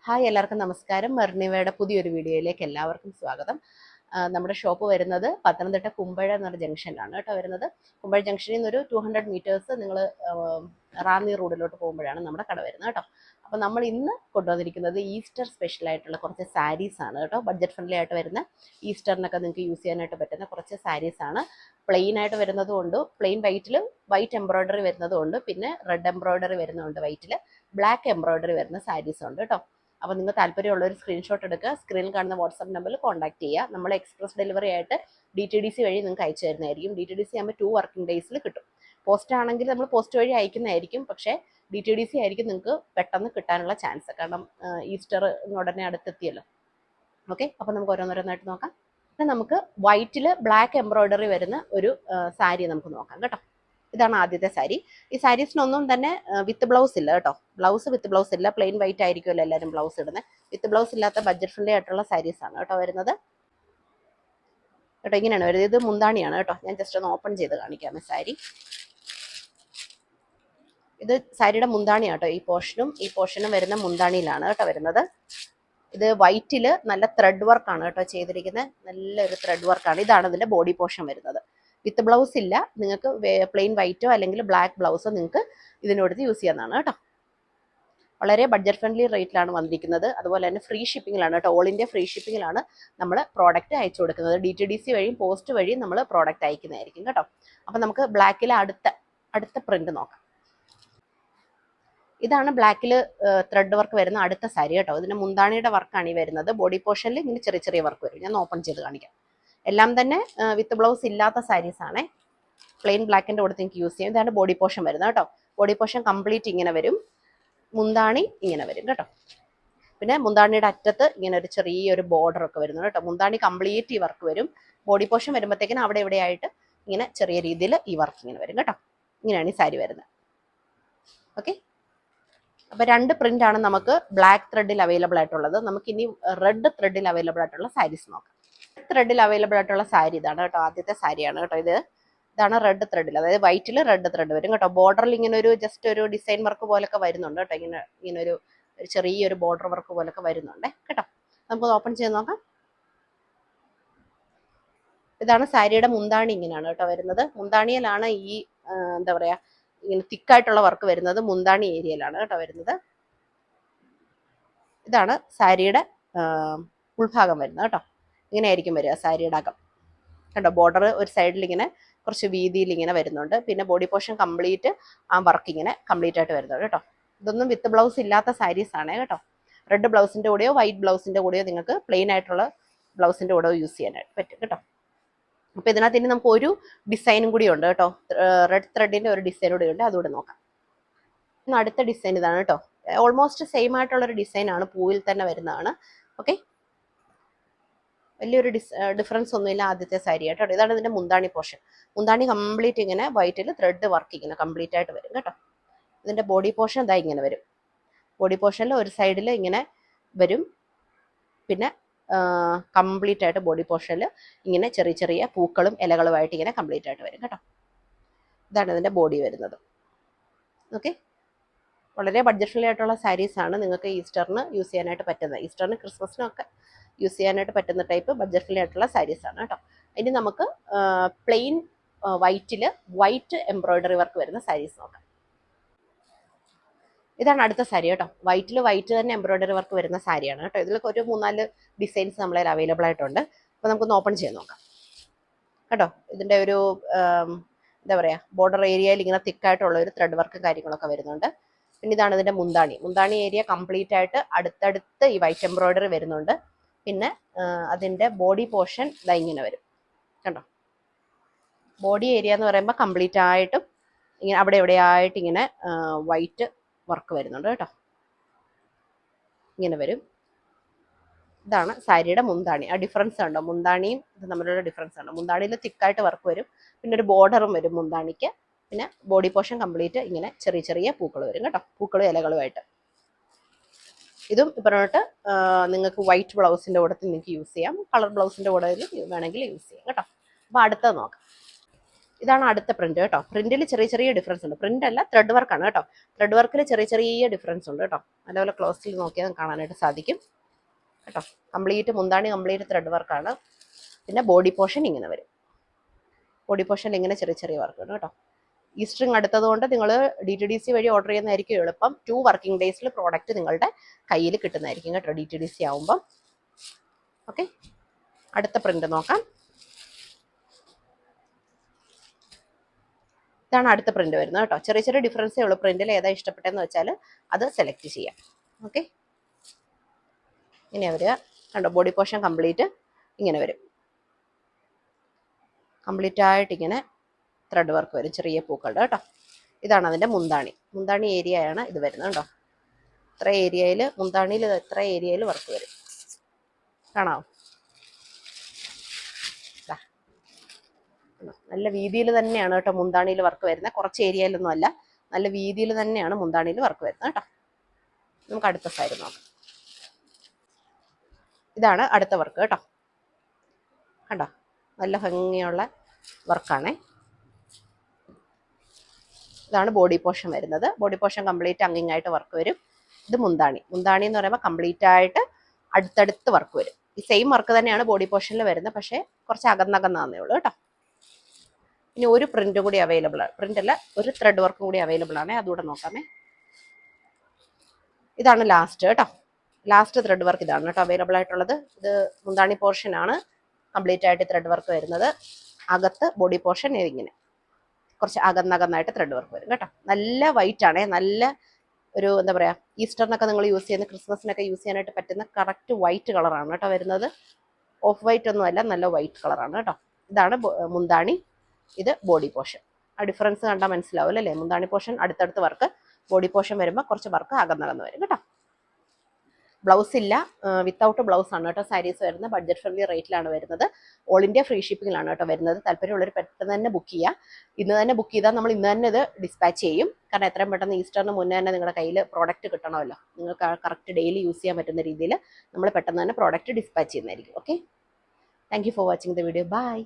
Hi എല്ലാവർക്കും നമസ്കാരം. മെർണിവയുടെ പുതിയൊരു വീഡിയോയിലേക്ക് എല്ലാവർക്കും സ്വാഗതം. നമ്മുടെ ഷോപ്പ് വരുന്നത് പത്തനംതിട്ട കുമ്പഴ എന്നൊരു ജംഗ്ഷനിലാണ് കേട്ടോ വരുന്നത്. കുമ്പഴ ജംഗ്ഷനിൽ നിന്നൊരു 200 മീറ്റേഴ്സ് നിങ്ങൾ റാന്നി റോഡിലോട്ട് പോകുമ്പോഴാണ് നമ്മുടെ കട വരുന്നത് കേട്ടോ. അപ്പോൾ നമ്മൾ ഇന്ന് കൊണ്ടുവന്നിരിക്കുന്നത് ഈസ്റ്റർ സ്പെഷ്യൽ ആയിട്ടുള്ള കുറച്ച് സാരീസ് ആണ് കേട്ടോ. ബഡ്ജറ്റ് ഫ്രണ്ട്ലി ആയിട്ട് വരുന്ന ഈസ്റ്ററിനൊക്കെ നിങ്ങൾക്ക് യൂസ് ചെയ്യാനായിട്ട് പറ്റുന്ന കുറച്ച് സാരീസ് ആണ്. പ്ലെയിൻ ആയിട്ട് വരുന്നതുകൊണ്ട് പ്ലെയിൻ വൈറ്റിൽ വൈറ്റ് എംബ്രോയ്ഡറി വരുന്നതുകൊണ്ട് പിന്നെ റെഡ് എംബ്രോയ്ഡറി വരുന്നതുകൊണ്ട് വൈറ്റിൽ ബ്ലാക്ക് എംബ്രോയ്ഡറി വരുന്ന സാരീസ് ഉണ്ട് കേട്ടോ. അപ്പോൾ നിങ്ങൾ താല്പര്യമുള്ള ഒരു സ്ക്രീൻഷോട്ട് എടുക്കുക, സ്ക്രീനിൽ കാണുന്ന വാട്സാപ്പ് നമ്പറിൽ കോൺടാക്ട് ചെയ്യുക. നമ്മൾ എക്സ്പ്രസ് ഡെലിവറി ആയിട്ട് DTDC വഴി നിങ്ങൾക്ക് അയച്ചു തരുന്നതായിരിക്കും. DTDC ആകുമ്പോൾ 2 വർക്കിംഗ് ഡേയ്സിൽ കിട്ടും. പോസ്റ്റ് ആണെങ്കിൽ നമ്മൾ പോസ്റ്റ് വഴി അയക്കുന്നതായിരിക്കും, പക്ഷേ DTDC ആയിരിക്കും നിങ്ങൾക്ക് പെട്ടെന്ന് കിട്ടാനുള്ള ചാൻസ്, കാരണം ഈസ്റ്റർ ഉടനെ അടുത്തെത്തിയല്ലോ. ഓക്കെ, അപ്പോൾ നമുക്ക് ഓരോന്നോരോന്നായിട്ട് നോക്കാം. പിന്നെ നമുക്ക് വൈറ്റിൽ ബ്ലാക്ക് എംബ്രോയ്ഡറി വരുന്ന ഒരു സാരി നമുക്ക് നോക്കാം കേട്ടോ. ഇതാണ് ആദ്യത്തെ സാരി. ഈ സാരീസിനൊന്നും തന്നെ വിത്ത് ബ്ലൗസ് ഇല്ല കേട്ടോ. വിത്ത് ബ്ലൗസ് ഇല്ല, പ്ലെയിൻ വൈറ്റ് ആയിരിക്കുമല്ലോ എല്ലാവരും ബ്ലൗസ് ഇടുന്നത്. വിത്ത് ബ്ലൗസ് ഇല്ലാത്ത ബഡ്ജറ്റ് ഫ്രണ്ട്ലി ആയിട്ടുള്ള സാരീസ് ആണ് കേട്ടോ വരുന്നത്. കേട്ടോ ഇങ്ങനെയാണ് വരുന്നത്. ഇത് മുന്താണിയാണ് കേട്ടോ. ഞാൻ ജസ്റ്റ് ഒന്ന് ഓപ്പൺ ചെയ്ത് കാണിക്കാമേ സാരി. ഇത് സാരിയുടെ മുന്താണിയാണ് കേട്ടോ. ഈ പോർഷനും വരുന്ന മുന്താണിയിലാണ് കേട്ടോ വരുന്നത്. ഇത് വൈറ്റിൽ നല്ല ത്രെഡ് വർക്കാണ് കേട്ടോ ചെയ്തിരിക്കുന്നത്. നല്ലൊരു ത്രെഡ് വർക്കാണ്. ഇതാണ് ഇതിൻ്റെ ബോഡി പോർഷൻ വരുന്നത്. വിത്ത് ബ്ലൗസ് ഇല്ല, നിങ്ങൾക്ക് പ്ലെയിൻ വൈറ്റോ അല്ലെങ്കിൽ ബ്ലാക്ക് ബ്ലൗസോ നിങ്ങൾക്ക് ഇതിനോടത്ത് യൂസ് ചെയ്യാവുന്നതാണ് കേട്ടോ. വളരെ ബഡ്ജറ്റ് ഫ്രണ്ട്ലി റേറ്റിലാണ് വന്നിരിക്കുന്നത്. അതുപോലെ തന്നെ ഫ്രീ ഷിപ്പിങ്ങിലാണ് കേട്ടോ. ഓൾ ഇന്ത്യ ഫ്രീ ഷിപ്പിങ്ങിലാണ് നമ്മൾ പ്രോഡക്റ്റ് അയച്ചു കൊടുക്കുന്നത്. DTDC വഴിയും പോസ്റ്റ് വഴിയും നമ്മൾ പ്രോഡക്റ്റ് അയക്കുന്നതായിരിക്കും കേട്ടോ. അപ്പം നമുക്ക് ബ്ലാക്കിലെ അടുത്ത പ്രിന്റ് നോക്കാം. ഇതാണ് ബ്ലാക്കിൽ ത്രെഡ് വർക്ക് വരുന്ന അടുത്ത സാരി കേട്ടോ. ഇതിൻ്റെ മുന്താണിയുടെ വർക്കാണ് ഈ വരുന്നത്. ബോഡി പോർഷനിൽ ഇങ്ങനെ ചെറിയ ചെറിയ വർക്ക് വരും. ഞാൻ ഓപ്പൺ ചെയ്ത് കാണിക്കാം. എല്ലാം തന്നെ വിത്ത് ബ്ലൗസ് ഇല്ലാത്ത സാരീസ് ആണേ. പ്ലെയിൻ ബ്ലാക്കിൻ്റെ കൂടെ നിങ്ങൾക്ക് യൂസ് ചെയ്യാം. ഇതാണ് ബോഡി പോർഷൻ വരുന്നത് കേട്ടോ. ബോഡി പോർഷൻ കംപ്ലീറ്റ് ഇങ്ങനെ വരും. മുന്താണി ഇങ്ങനെ വരും കേട്ടോ. പിന്നെ മുന്താണിയുടെ അറ്റത്ത് ഇങ്ങനെ ഒരു ചെറിയൊരു ബോർഡർ ഒക്കെ വരുന്നത് കേട്ടോ. മുന്താണി കംപ്ലീറ്റ് ഈ വർക്ക് വരും. ബോഡി പോർഷൻ വരുമ്പോഴത്തേക്കിനും അവിടെ എവിടെയായിട്ട് ഇങ്ങനെ ചെറിയ രീതിയിൽ ഈ വർക്ക് ഇങ്ങനെ വരും കേട്ടോ. ഇങ്ങനെയാണ് ഈ സാരി വരുന്നത്. ഓക്കെ, അപ്പോൾ 2 പ്രിന്റ് ആണ് നമുക്ക് ബ്ലാക്ക് ത്രെഡിൽ അവൈലബിൾ ആയിട്ടുള്ളത്. നമുക്കിനി റെഡ് ത്രെഡിൽ അവൈലബിൾ ആയിട്ടുള്ള സാരീസ് നോക്കാം. ത്രെഡിൽ അവൈലബിൾ ആയിട്ടുള്ള സാരി ഇതാണ് കേട്ടോ. ആദ്യത്തെ സാരിയാണ് കേട്ടോ ഇതാണ് റെഡ് ത്രെഡിൽ, അതായത് വൈറ്റിൽ റെഡ് ത്രെഡ് വരും കേട്ടോ. ബോർഡറിൽ ഇങ്ങനെ ഒരു ജസ്റ്റ് ഒരു ഡിസൈൻ വർക്ക് പോലൊക്കെ വരുന്നുണ്ട് കേട്ടോ. ഇങ്ങനെ ഒരു ചെറിയൊരു ബോർഡർ വർക്ക് പോലൊക്കെ വരുന്നുണ്ട് കേട്ടോ. നമുക്ക് ഓപ്പൺ ചെയ്ത് നോക്കാം. ഇതാണ് സാരിയുടെ മുന്താണി. ഇങ്ങനെയാണ് കേട്ടോ വരുന്നത്. മുന്താണിയിലാണ് ഈ എന്താ പറയാ ഇങ്ങനെ തിക്കായിട്ടുള്ള വർക്ക് വരുന്നത്. മുന്താണി ഏരിയയിലാണ് കേട്ടോ വരുന്നത്. ഇതാണ് സാരിയുടെ ഉൾഭാഗം വരുന്നത് കേട്ടോ. ഇങ്ങനെ ആയിരിക്കും വരിക സാരിയുടെ അകം കണ്ടോ. ബോർഡർ ഒരു സൈഡിൽ ഇങ്ങനെ കുറച്ച് വീതിയിൽ ഇങ്ങനെ വരുന്നുണ്ട്. പിന്നെ ബോഡി പോർഷൻ കംപ്ലീറ്റ് ആ വർക്ക് ഇങ്ങനെ കംപ്ലീറ്റ് ആയിട്ട് വരുന്നുണ്ട് കേട്ടോ. ഇതൊന്നും വിത്ത് ബ്ലൗസ് ഇല്ലാത്ത സാരീസ് ആണ് കേട്ടോ. റെഡ് ബ്ലൗസിൻ്റെ കൂടെയോ വൈറ്റ് ബ്ലൗസിൻ്റെ കൂടെയോ നിങ്ങൾക്ക് പ്ലെയിൻ ആയിട്ടുള്ള ബ്ലൗസിൻ്റെ കൂടെയോ യൂസ് ചെയ്യാനായിട്ട് പറ്റും കേട്ടോ. അപ്പോൾ ഇതിനകത്ത് ഇനി നമുക്ക് ഒരു ഡിസൈനും കൂടി ഉണ്ട് കേട്ടോ. റെഡ് ത്രെഡിൻ്റെ ഒരു ഡിസൈൻ കൂടി ഉണ്ട്, അതുകൂടെ നോക്കാം. അടുത്ത ഡിസൈൻ ഇതാണ് കേട്ടോ. ഓൾമോസ്റ്റ് സെയിം ആയിട്ടുള്ളൊരു ഡിസൈനാണ്, പൂവിൽ തന്നെ വരുന്നതാണ്. ഓക്കെ, വലിയൊരു ഡിഫറൻസ് ഒന്നുമില്ല ആദ്യത്തെ സാരി കേട്ടോ. ഇതാണ് ഇതിൻ്റെ മുന്താണി പോർഷൻ. മുന്താണി കംപ്ലീറ്റ് ഇങ്ങനെ വൈറ്റിൽ ത്രെഡ് വർക്ക് ഇങ്ങനെ കംപ്ലീറ്റ് ആയിട്ട് വരും കേട്ടോ. ഇതിൻ്റെ ബോഡി പോർഷൻ ഇതാ ഇങ്ങനെ വരും. ബോഡി പോർഷനിൽ ഒരു സൈഡിൽ ഇങ്ങനെ വരും. പിന്നെ കംപ്ലീറ്റ് ആയിട്ട് ബോഡി പോർഷനിൽ ഇങ്ങനെ ചെറിയ ചെറിയ പൂക്കളും ഇലകളുമായിട്ട് ഇങ്ങനെ കംപ്ലീറ്റ് ആയിട്ട് വരും കേട്ടോ. ഇതാണ് ഇതിൻ്റെ ബോഡി വരുന്നത്. ഓക്കെ, വളരെ ബഡ്ജറ്റ് ഫ്രണ്ട്ലി ആയിട്ടുള്ള സാരീസാണ്. നിങ്ങൾക്ക് ഈസ്റ്ററിന് യൂസ് ചെയ്യാനായിട്ട് പറ്റുന്നത്, ഈസ്റ്ററിന് ക്രിസ്മസിനൊക്കെ യൂസ് ചെയ്യാനായിട്ട് പറ്റുന്ന ടൈപ്പ് ബഡ്ജറ്റ് ഫ്രണ്ട്ലി ആയിട്ടുള്ള സാരീസാണ് കേട്ടോ. ഇനി നമുക്ക് പ്ലെയിൻ വൈറ്റിൽ വൈറ്റ് എംബ്രോയ്ഡറി വർക്ക് വരുന്ന സാരീസ് നോക്കാം. ഇതാണ് അടുത്ത സാരി കേട്ടോ. വൈറ്റിൽ വൈറ്റ് തന്നെ എംബ്രോയ്ഡറി വർക്ക് വരുന്ന സാരിയാണ് കേട്ടോ. ഇതിലൊക്കെ ഒരു 3-4 ഡിസൈൻസ് നമ്മളതിൽ അവൈലബിൾ ആയിട്ടുണ്ട്. അപ്പോൾ നമുക്കൊന്ന് ഓപ്പൺ ചെയ്ത് നോക്കാം കേട്ടോ. ഇതിൻ്റെ ഒരു എന്താ പറയുക, ബോർഡർ ഏരിയയിൽ ഇങ്ങനെ തിക്കായിട്ടുള്ള ഒരു ത്രെഡ് വർക്കും കാര്യങ്ങളൊക്കെ വരുന്നുണ്ട്. പിന്നെ ഇതാണ് ഇതിൻ്റെ മുന്താണി ഏരിയ കംപ്ലീറ്റ് ആയിട്ട് അടുത്തടുത്ത് ഈ വൈറ്റ് എംബ്രോയ്ഡറി വരുന്നുണ്ട്. പിന്നെ അതിൻ്റെ ബോഡി പോർഷൻ ഇതാ ഇങ്ങനെ വരും കണ്ടോ. ബോഡി ഏരിയ എന്ന് പറയുമ്പോൾ കംപ്ലീറ്റ് ആയിട്ടും ഇങ്ങനെ അവിടെ എവിടെയായിട്ട് ഇങ്ങനെ വൈറ്റ് വർക്ക് വരുന്നുണ്ട് കേട്ടോ. ഇങ്ങനെ വരും. ഇതാണ് സാരിയുടെ മുന്താണി. ആ ഡിഫറൻസ് ഉണ്ടോ, മുന്താണിയും ഇത് തമ്മിലുള്ള ഡിഫറൻസ് ഉണ്ടോ. മുന്താണിയിൽ തിക്കായിട്ട് വർക്ക് വരും, പിന്നെ ഒരു ബോർഡറും വരും മുന്താണിക്ക്. പിന്നെ ബോഡി പോർഷൻ കംപ്ലീറ്റ് ഇങ്ങനെ ചെറിയ ചെറിയ പൂക്കൾ വരും കേട്ടോ. പൂക്കളും ഇലകളുമായിട്ട്. ഇതും ഇപ്പോഴോട്ട് നിങ്ങൾക്ക് വൈറ്റ് ബ്ലൗസിൻ്റെ കൂടെ നിങ്ങൾക്ക് യൂസ് ചെയ്യാം, കളർ ബ്ലൗസിൻ്റെ കൂടെ വേണമെങ്കിൽ യൂസ് ചെയ്യാം കേട്ടോ. അപ്പോൾ അടുത്തത് നോക്കാം. ഇതാണ് അടുത്ത പ്രിന്റ് കേട്ടോ. പ്രിന്റിൽ ചെറിയ ചെറിയ ഡിഫറൻസ് ഉണ്ട്. പ്രിന്റ് അല്ല, ത്രെഡ് വർക്കാണ് കേട്ടോ. ത്രെഡ് വർക്കിൽ ചെറിയ ചെറിയ ഡിഫറൻസ് ഉണ്ട് കേട്ടോ. നല്ലപോലെ ക്ലോസിൽ നോക്കിയാൽ കാണാനായിട്ട് സാധിക്കും കേട്ടോ. കംപ്ലീറ്റ് മുന്താണി കംപ്ലീറ്റ് ത്രെഡ് വർക്കാണ്. പിന്നെ ബോഡി പോർഷൻ ഇങ്ങനെ വരും. ബോഡി പോർഷനിൽ ഇങ്ങനെ ചെറിയ ചെറിയ വർക്ക് ഉണ്ട് കേട്ടോ. ഈ സ്ട്രിങ് അടുത്തതുകൊണ്ട് നിങ്ങൾ DTDC വഴി ഓർഡർ ചെയ്യുന്നതായിരിക്കും എളുപ്പം. 2 വർക്കിംഗ് ഡേയ്സിൽ പ്രോഡക്റ്റ് നിങ്ങളുടെ കയ്യിൽ കിട്ടുന്നതായിരിക്കും കേട്ടോ, DTDC ആവുമ്പം. ഓക്കെ, അടുത്ത പ്രിന്റ് നോക്കാം. ഇതാണ് അടുത്ത പ്രിന്റ് വരുന്നത് കേട്ടോ. ചെറിയ ചെറിയ ഡിഫറൻസേ ഉള്ളൂ. പ്രിന്റിൽ ഏതാ ഇഷ്ടപ്പെട്ടതെന്ന് വെച്ചാൽ അത് സെലക്ട് ചെയ്യാം. ഓക്കെ, ഇങ്ങനെ വരിക കണ്ടോ. ബോഡി പോർഷൻ കംപ്ലീറ്റ് ഇങ്ങനെ വരും. കംപ്ലീറ്റ് ആയിട്ട് ഇങ്ങനെ ത്രെഡ് വർക്ക് വരും, ചെറിയ പൂക്കളുടെ കേട്ടോ. ഇതാണ് അതിൻ്റെ മുന്താണി. മുന്താണി ഏരിയയാണ് ഇത് വരുന്നത് കേട്ടോ. ഇത്ര ഏരിയയിൽ മുന്താണിയിൽ ഇത്ര ഏരിയയിൽ വർക്ക് വരും. കാണാമോ? നല്ല വീതിയിൽ തന്നെയാണ് കേട്ടോ മുന്താണിയിൽ വർക്ക് വരുന്നത്. കുറച്ച് ഏരിയയിലൊന്നും അല്ല, നല്ല വീതിയിൽ തന്നെയാണ് മുന്താണിയിൽ വർക്ക് വരുന്നത് കേട്ടോ. നമുക്ക് അടുത്ത സൈഡ് നോക്കാം. ഇതാണ് അടുത്ത വർക്ക് കേട്ടോ. കണ്ടോ, നല്ല ഭംഗിയുള്ള വർക്കാണേ. ഇതാണ് ബോഡി പോർഷൻ വരുന്നത്. ബോഡി പോർഷൻ കംപ്ലീറ്റ് അങ്ങിങ്ങായിട്ട് വർക്ക് വരും. ഇത് മുന്താണി. മുന്താണി എന്ന് പറയുമ്പോൾ കംപ്ലീറ്റ് ആയിട്ട് അടുത്തടുത്ത് വർക്ക് വരും. ഈ സെയിം വർക്ക് തന്നെയാണ് ബോഡി പോർഷനിൽ വരുന്നത്, പക്ഷേ കുറച്ച് അകന്നകന്നേ ഉള്ളൂ കേട്ടോ. ഇനി ഒരു പ്രിന്റ് കൂടി അവൈലബിൾ ആണ്. പ്രിന്റ് അല്ല, ഒരു ത്രെഡ് വർക്കും കൂടി അവൈലബിൾ ആണ്. അതുകൂടെ നോക്കാമേ. ഇതാണ് ലാസ്റ്റ് കേട്ടോ. ലാസ്റ്റ് ത്രെഡ് വർക്ക് ഇതാണ് കേട്ടോ അവൈലബിൾ ആയിട്ടുള്ളത്. ഇത് മുന്താണി പോർഷൻ ആണ് കംപ്ലീറ്റ് ആയിട്ട് ത്രെഡ് വർക്ക് വരുന്നത്. അകത്ത് ബോഡി പോർഷൻ ഇങ്ങനെ കുറച്ച് അകന്നകന്നായിട്ട് ത്രെഡ് വർക്ക് വരും കേട്ടോ. നല്ല വൈറ്റ് ആണേ. നല്ല ഒരു എന്താ പറയുക, ഈസ്റ്ററിനൊക്കെ നിങ്ങൾ യൂസ് ചെയ്യുന്ന, ക്രിസ്മസിനൊക്കെ യൂസ് ചെയ്യാനായിട്ട് പറ്റുന്ന കറക്റ്റ് വൈറ്റ് കളറാണ് കേട്ടോ വരുന്നത്. ഓഫ് വൈറ്റ് ഒന്നും അല്ല, നല്ല വൈറ്റ് കളറാണ് കേട്ടോ. ഇതാണ് മുന്താണി, ഇത് ബോഡി പോർഷൻ. ആ ഡിഫറൻസ് കണ്ടാൽ മനസ്സിലാവും അല്ലേ. മുന്താണി പോർഷൻ അടുത്തടുത്ത് വർക്ക്, ബോഡി പോർഷൻ വരുമ്പോൾ കുറച്ച് വർക്ക് അകന്നകന്ന് വരും കേട്ടോ. ബ്ലൗസ് ഇല്ല, വിത്തൗട്ട് ബ്ലൗസ് ആണ് കേട്ടോ സാരീസ് വരുന്നത്. ബഡ്ജറ്റ് ഫ്രണ്ട്ലി റേറ്റിലാണ് വരുന്നത്. ഓൾ ഇന്ത്യ ഫ്രീ ഷിപ്പിംഗിലാണ് കേട്ടോ വരുന്നത്. താല്പര്യമുള്ളവർ പെട്ടെന്ന് തന്നെ ബുക്ക് ചെയ്യുക. ഇന്ന് തന്നെ ബുക്ക് ചെയ്താൽ നമ്മൾ ഇന്ന് തന്നെ ഇത് ഡിസ്പാച്ച് ചെയ്യും. കാരണം എത്രയും പെട്ടെന്ന് ഈസ്റ്ററിന് മുന്നേ തന്നെ നിങ്ങളുടെ കയ്യിൽ പ്രോഡക്റ്റ് കിട്ടണമല്ലോ. നിങ്ങൾക്ക് കറക്റ്റ് ഡെയിലി യൂസ് ചെയ്യാൻ പറ്റുന്ന രീതിയിൽ നമ്മൾ പെട്ടെന്ന് തന്നെ പ്രോഡക്റ്റ് ഡിസ്പാച്ച് ചെയ്യുന്നതായിരിക്കും. Okay, thank you for watching the video. By.